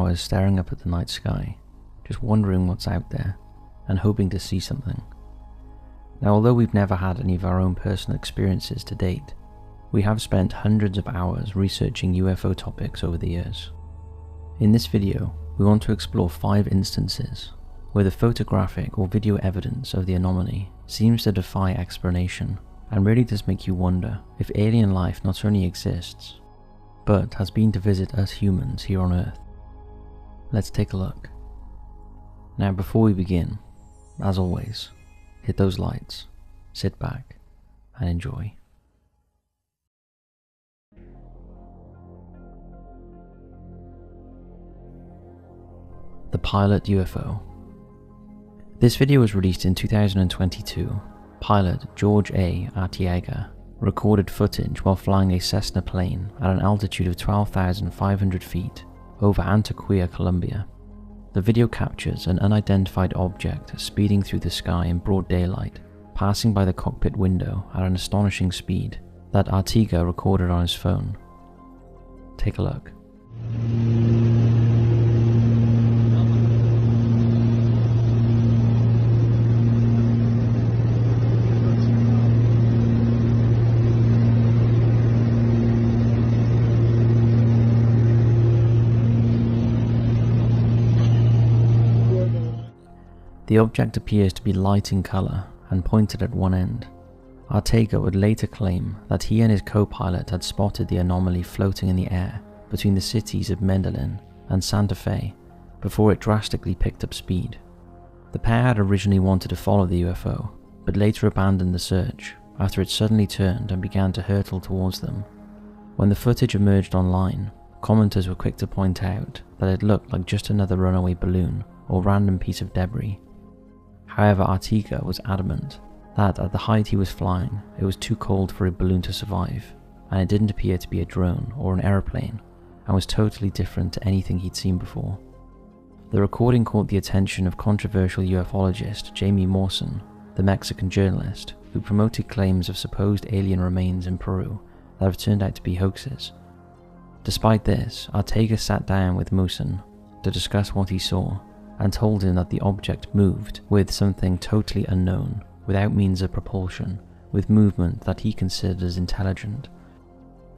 hours staring up at the night sky, just wondering what's out there and hoping to see something. Now, although we've never had any of our own personal experiences to date, we have spent hundreds of hours researching UFO topics over the years. In this video, we want to explore 5 instances where the photographic or video evidence of the anomaly seems to defy explanation and really does make you wonder if alien life not only exists, but has been to visit us humans here on Earth. Let's take a look. Now, before we begin, as always, hit those lights, sit back, and enjoy. The pilot UFO. This video was released in 2022. Pilot George A. Arteaga recorded footage while flying a Cessna plane at an altitude of 12,500 feet over Antioquia, Colombia. The video captures an unidentified object speeding through the sky in broad daylight, passing by the cockpit window at an astonishing speed that Arteaga recorded on his phone. Take a look. The object appears to be light in colour and pointed at one end. Arteaga would later claim that he and his co-pilot had spotted the anomaly floating in the air between the cities of Medellin and Santa Fe before it drastically picked up speed. The pair had originally wanted to follow the UFO, but later abandoned the search after it suddenly turned and began to hurtle towards them. When the footage emerged online, commenters were quick to point out that it looked like just another runaway balloon or random piece of debris. However, Arteaga was adamant that at the height he was flying, it was too cold for a balloon to survive, and it didn't appear to be a drone or an aeroplane, and was totally different to anything he'd seen before. The recording caught the attention of controversial ufologist Jamie Mawson, the Mexican journalist who promoted claims of supposed alien remains in Peru that have turned out to be hoaxes. Despite this, Arteaga sat down with Mawson to discuss what he saw, and told him that the object moved with something totally unknown, without means of propulsion, with movement that he considered as intelligent.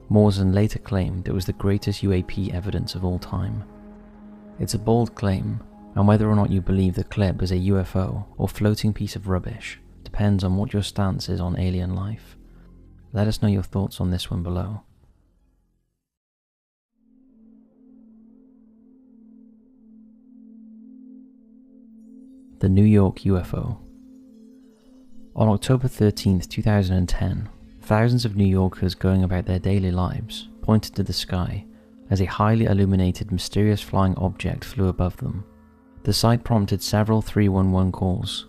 Mawson later claimed it was the greatest UAP evidence of all time. It's a bold claim, and whether or not you believe the clip is a UFO or floating piece of rubbish depends on what your stance is on alien life. Let us know your thoughts on this one below. The New York UFO. On October 13, 2010, thousands of New Yorkers going about their daily lives pointed to the sky as a highly illuminated mysterious flying object flew above them. The sight prompted several 311 calls,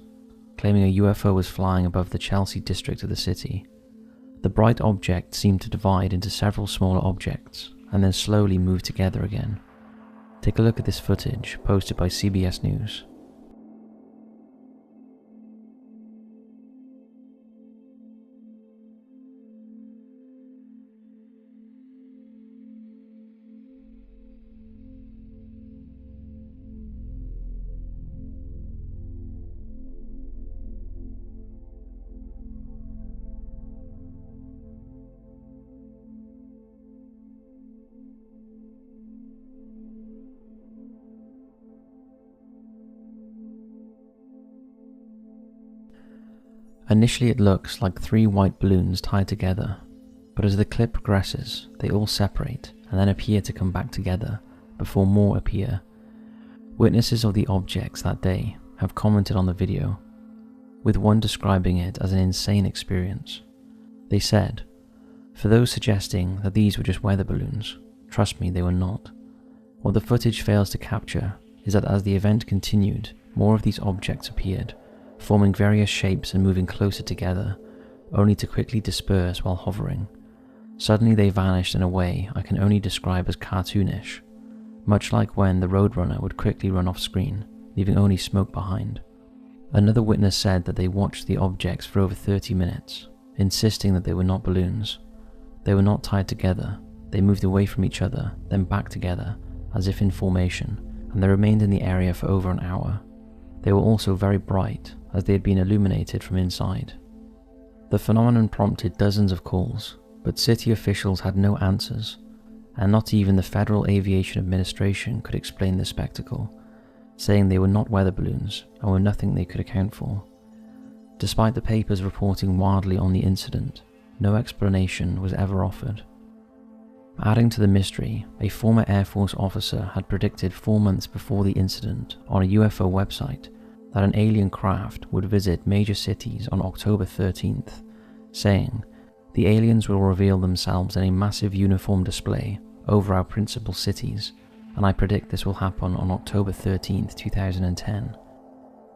claiming a UFO was flying above the Chelsea district of the city. The bright object seemed to divide into several smaller objects and then slowly move together again. Take a look at this footage posted by CBS News. Initially it looks like 3 white balloons tied together, but as the clip progresses, they all separate and then appear to come back together before more appear. Witnesses of the objects that day have commented on the video, with one describing it as an insane experience. They said, "For those suggesting that these were just weather balloons, trust me, they were not. What the footage fails to capture is that as the event continued, more of these objects appeared, forming various shapes and moving closer together, only to quickly disperse while hovering. Suddenly they vanished in a way I can only describe as cartoonish, much like when the Roadrunner would quickly run off screen, leaving only smoke behind." Another witness said that they watched the objects for over 30 minutes, insisting that they were not balloons. They were not tied together, they moved away from each other, then back together, as if in formation, and they remained in the area for over an hour. They were also very bright, as they had been illuminated from inside. The phenomenon prompted dozens of calls, but city officials had no answers, and not even the Federal Aviation Administration could explain the spectacle, saying they were not weather balloons and were nothing they could account for. Despite the papers reporting wildly on the incident, no explanation was ever offered. Adding to the mystery, a former Air Force officer had predicted 4 months before the incident on a UFO website that an alien craft would visit major cities on October 13th, saying, "The aliens will reveal themselves in a massive uniform display over our principal cities, and I predict this will happen on October 13th, 2010.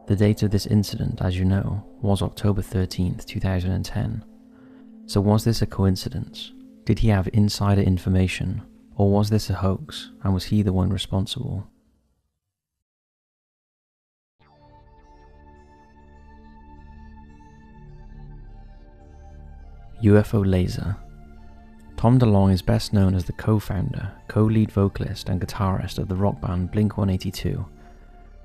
The date of this incident, as you know, was October 13th, 2010. So was this a coincidence? Did he have insider information, or was this a hoax, and was he the one responsible? UFO Laser. Tom DeLonge is best known as the co-founder, co-lead vocalist and guitarist of the rock band Blink-182,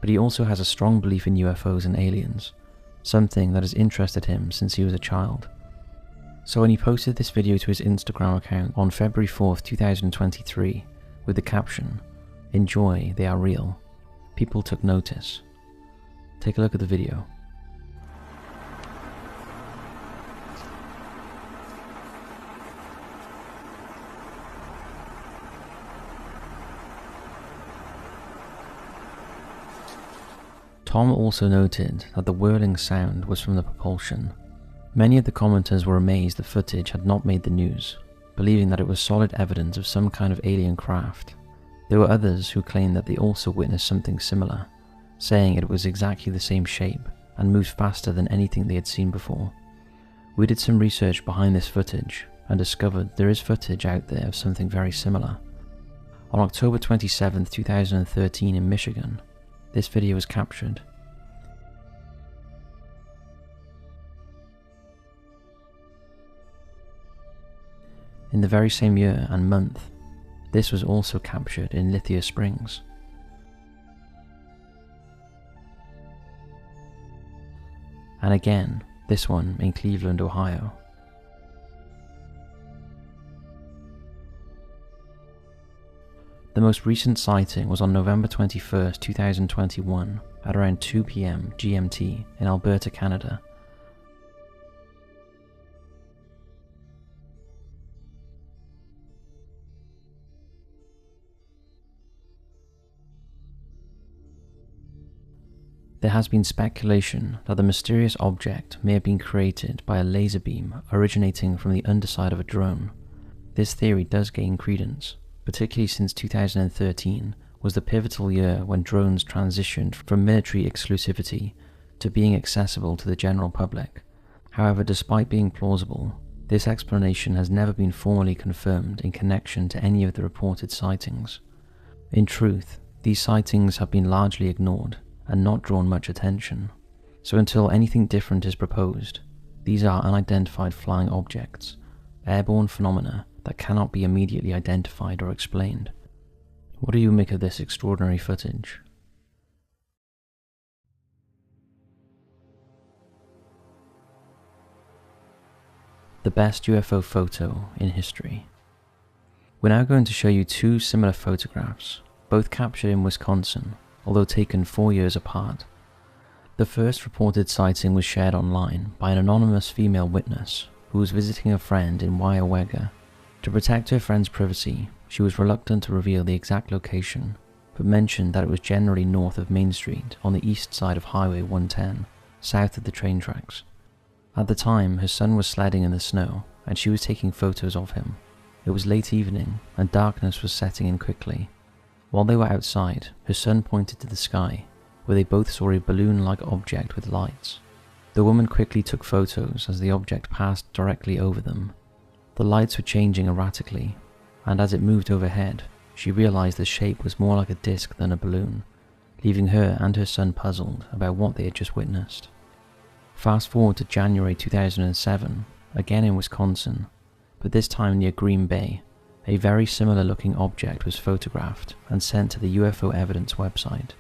but he also has a strong belief in UFOs and aliens, something that has interested him since he was a child. So when he posted this video to his Instagram account on February 4th, 2023, with the caption, "Enjoy, they are real," people took notice. Take a look at the video. Tom also noted that the whirling sound was from the propulsion. Many of the commenters were amazed the footage had not made the news, believing that it was solid evidence of some kind of alien craft. There were others who claimed that they also witnessed something similar, saying it was exactly the same shape and moved faster than anything they had seen before. We did some research behind this footage and discovered there is footage out there of something very similar. On October 27th, 2013 in Michigan, this video was captured. In the very same year and month, this was also captured in Lithia Springs. And again, this one in Cleveland, Ohio. The most recent sighting was on November 21st, 2021 at around 2 p.m. GMT in Alberta, Canada. There has been speculation that the mysterious object may have been created by a laser beam originating from the underside of a drone. This theory does gain credence, particularly since 2013 was the pivotal year when drones transitioned from military exclusivity to being accessible to the general public. However, despite being plausible, this explanation has never been formally confirmed in connection to any of the reported sightings. In truth, these sightings have been largely ignored and not drawn much attention. So until anything different is proposed, these are unidentified flying objects, airborne phenomena that cannot be immediately identified or explained. What do you make of this extraordinary footage? The best UFO photo in history. We're now going to show you two similar photographs, both captured in Wisconsin, although taken 4 years apart. The first reported sighting was shared online by an anonymous female witness who was visiting a friend in Weyerwega. To protect her friend's privacy, she was reluctant to reveal the exact location, but mentioned that it was generally north of Main Street on the east side of Highway 110, south of the train tracks. At the time, her son was sledding in the snow, and she was taking photos of him. It was late evening, and darkness was setting in quickly. While they were outside, her son pointed to the sky, where they both saw a balloon-like object with lights. The woman quickly took photos as the object passed directly over them. The lights were changing erratically, and as it moved overhead, she realized the shape was more like a disc than a balloon, leaving her and her son puzzled about what they had just witnessed. Fast forward to January 2007, again in Wisconsin, but this time near Green Bay, a very similar looking object was photographed and sent to the UFO Evidence website.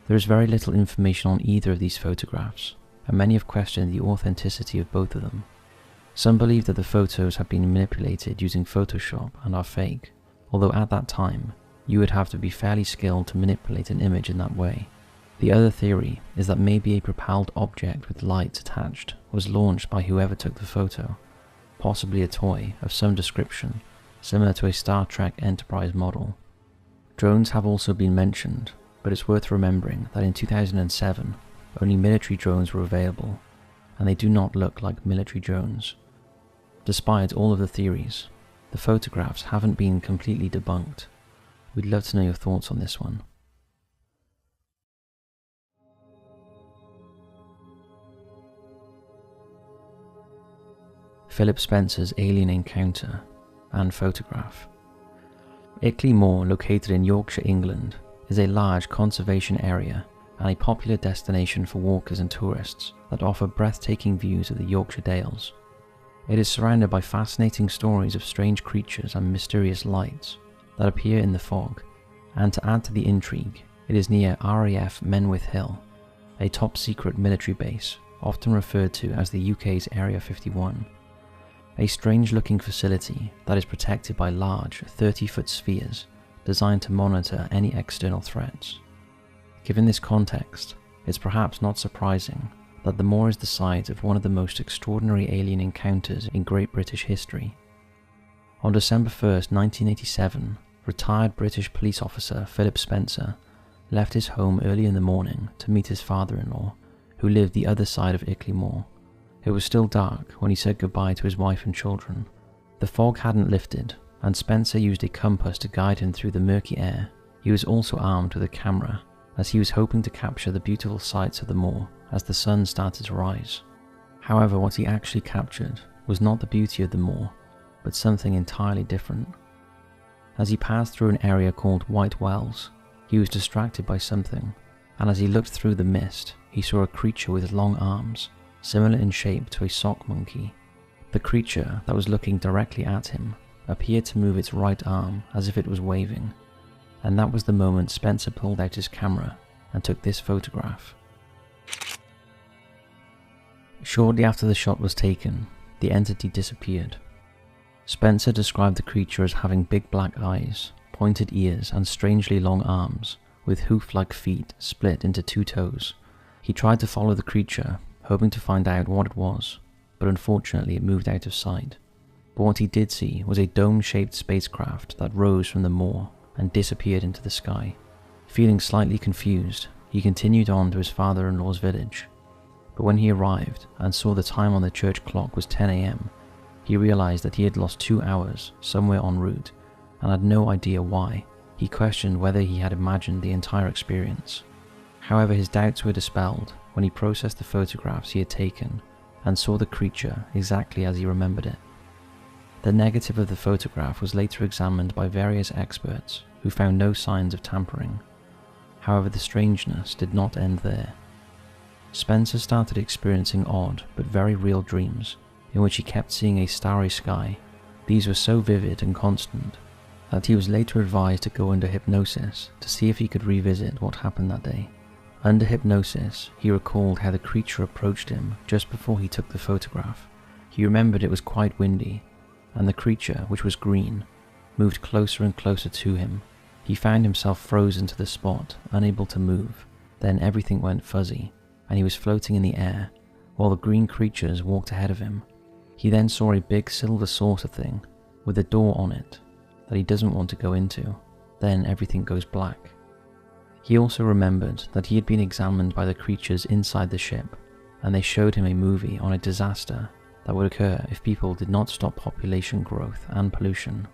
There is very little information on either of these photographs, and many have questioned the authenticity of both of them. Some believe that the photos have been manipulated using Photoshop and are fake, although at that time, you would have to be fairly skilled to manipulate an image in that way. The other theory is that maybe a propelled object with lights attached was launched by whoever took the photo, possibly a toy of some description, similar to a Star Trek Enterprise model. Drones have also been mentioned, but it's worth remembering that in 2007, only military drones were available, and they do not look like military drones. Despite all of the theories, the photographs haven't been completely debunked. We'd love to know your thoughts on this one. Philip Spencer's alien encounter and photograph. Ickley Moor, located in Yorkshire, England, is a large conservation area and a popular destination for walkers and tourists that offer breathtaking views of the Yorkshire Dales. It is surrounded by fascinating stories of strange creatures and mysterious lights that appear in the fog, and to add to the intrigue, it is near RAF Menwith Hill, a top-secret military base often referred to as the UK's Area 51. A strange-looking facility that is protected by large 30-foot spheres designed to monitor any external threats. Given this context, it's perhaps not surprising that the moor is the site of one of the most extraordinary alien encounters in Great British history. On December 1st, 1987, retired British police officer Philip Spencer left his home early in the morning to meet his father-in-law, who lived the other side of Ickley Moor. It was still dark when he said goodbye to his wife and children. The fog hadn't lifted, and Spencer used a compass to guide him through the murky air. He was also armed with a camera, as he was hoping to capture the beautiful sights of the moor as the sun started to rise. However, what he actually captured was not the beauty of the moor, but something entirely different. As he passed through an area called White Wells, he was distracted by something, and as he looked through the mist, he saw a creature with long arms, similar in shape to a sock monkey. The creature that was looking directly at him appeared to move its right arm as if it was waving, and that was the moment Spencer pulled out his camera and took this photograph. Shortly after the shot was taken, the entity disappeared. Spencer described the creature as having big black eyes, pointed ears, and strangely long arms, with hoof-like feet split into two toes. He tried to follow the creature, hoping to find out what it was, but unfortunately it moved out of sight. But what he did see was a dome-shaped spacecraft that rose from the moor and disappeared into the sky. Feeling slightly confused, he continued on to his father-in-law's village. But when he arrived and saw the time on the church clock was 10 AM, he realized that he had lost 2 hours somewhere en route and had no idea why. He questioned whether he had imagined the entire experience. However, his doubts were dispelled when he processed the photographs he had taken and saw the creature exactly as he remembered it. The negative of the photograph was later examined by various experts who found no signs of tampering. However, the strangeness did not end there. Spencer started experiencing odd but very real dreams in which he kept seeing a starry sky. These were so vivid and constant that he was later advised to go under hypnosis to see if he could revisit what happened that day. Under hypnosis, he recalled how the creature approached him just before he took the photograph. He remembered it was quite windy, and the creature, which was green, moved closer and closer to him. He found himself frozen to the spot, unable to move. Then everything went fuzzy, and he was floating in the air, while the green creatures walked ahead of him. He then saw a big silver saucer thing, with a door on it, that he doesn't want to go into. Then everything goes black. He also remembered that he had been examined by the creatures inside the ship, and they showed him a movie on a disaster that would occur if people did not stop population growth and pollution.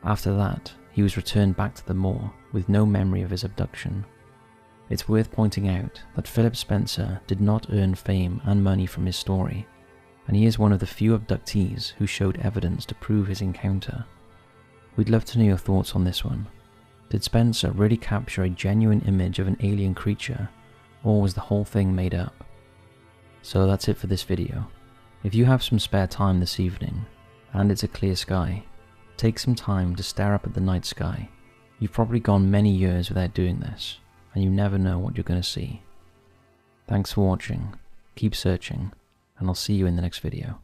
After that, he was returned back to the moor with no memory of his abduction. It's worth pointing out that Philip Spencer did not earn fame and money from his story, and he is one of the few abductees who showed evidence to prove his encounter. We'd love to know your thoughts on this one. Did Spencer really capture a genuine image of an alien creature, or was the whole thing made up? So that's it for this video. If you have some spare time this evening, and it's a clear sky, Take some time to stare up at the night sky. You've probably gone many years without doing this, and you never know what you're going to see. Thanks for watching, keep searching, and I'll see you in the next video.